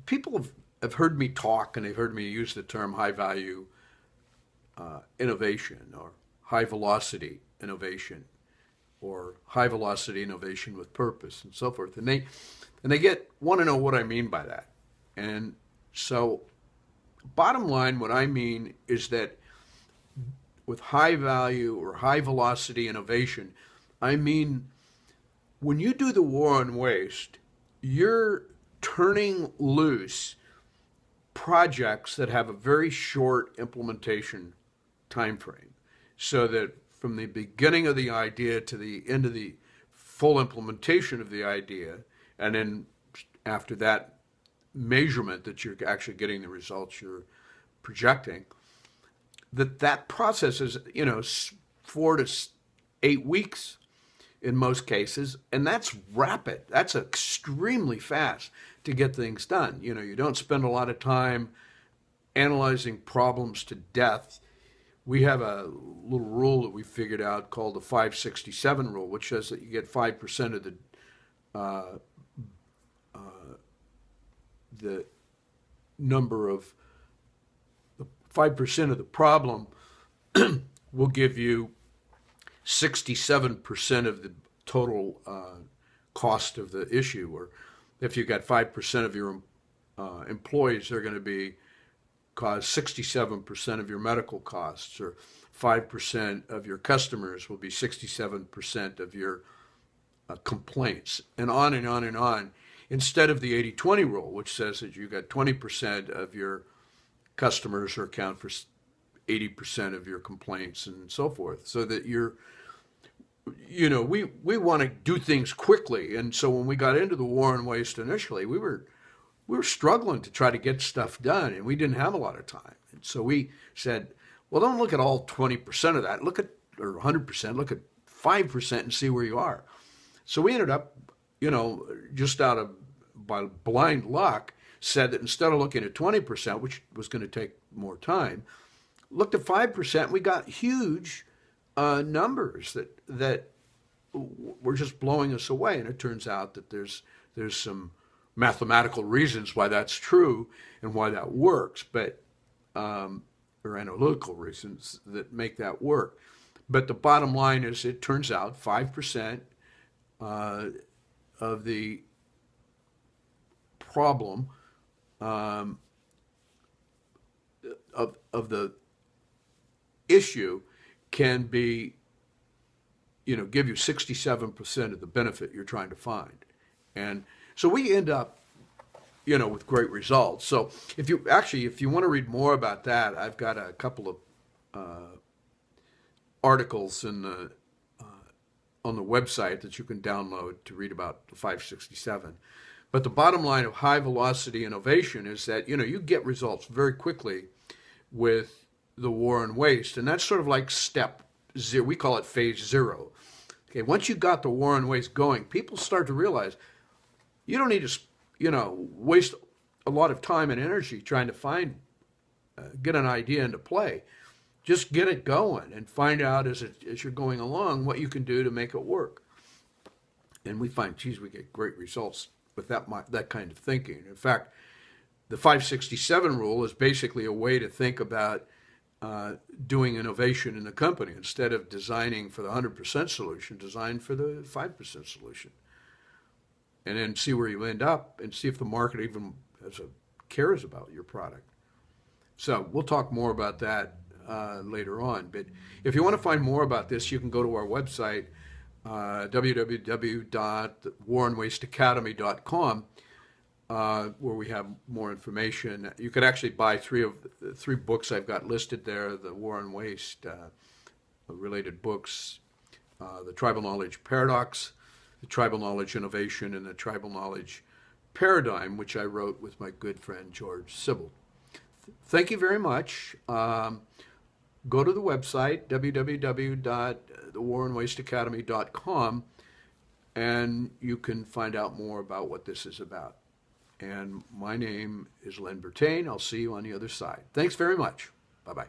people have heard me talk and they've heard me use the term high value innovation or high velocity innovation or high velocity innovation with purpose and so forth. And they want to know what I mean by that. And so bottom line, what I mean is that with high value or high velocity innovation, I mean when you do the war on waste, you're turning loose projects that have a very short implementation time frame so that from the beginning of the idea to the end of the full implementation of the idea, and then after that measurement that you're actually getting the results you're projecting, that process is 4 to 8 weeks in most cases, and that's rapid. That's extremely fast to get things done. You don't spend a lot of time analyzing problems to death. We have a little rule that we figured out called the 567 rule, which says that you get 5% of the number of the 5% of the problem will give you 67% of the total cost of the issue. Or if you've got 5% of your employees, they're going to cause 67% of your medical costs, or 5% of your customers will be 67% of your complaints, and on and on and on. Instead of the 80-20 rule, which says that you got 20% of your customers who account for 80% of your complaints and so forth, so that we want to do things quickly. And so when we got into the war on waste initially, we were struggling to try to get stuff done, and we didn't have a lot of time. And so we said, well, don't look at all 20% of that. Or 100%, look at 5% and see where you are. So we ended up, just by blind luck, said that instead of looking at 20%, which was going to take more time, looked at 5%. We got huge numbers that were just blowing us away. And it turns out that there's some mathematical reasons why that's true and why that works, but or analytical reasons that make that work. But the bottom line is, it turns out 5% of the problem of the issue can be, give you 67% of the benefit you're trying to find. And so we end up, with great results. So if you want to read more about that, I've got a couple of articles on the website that you can download to read about the 567. But the bottom line of high velocity innovation is that, you get results very quickly with the war on waste. And that's sort of like step zero. We call it phase zero. Okay, once you got the war on waste going, people start to realize you don't need to, waste a lot of time and energy trying to get an idea into play. Just get it going and find out as you're going along what you can do to make it work. And we find, we get great results with that kind of thinking. In fact, the 567 rule is basically a way to think about doing innovation in the company. Instead of designing for the 100% solution, design for the 5% solution. And then see where you end up and see if the market even cares about your product. So we'll talk more about that later on. But if you want to find more about this, you can go to our website, www.waronwasteacademy.com, where we have more information. You could actually buy three books I've got listed there, the War on Waste related books, the Tribal Knowledge Paradox, the Tribal Knowledge Innovation, and the Tribal Knowledge Paradigm, which I wrote with my good friend George Sybil. Thank you very much. Go to the website, www.thewaronwasteacademy.com, and you can find out more about what this is about. And my name is Len Bertain. I'll see you on the other side. Thanks very much. Bye-bye.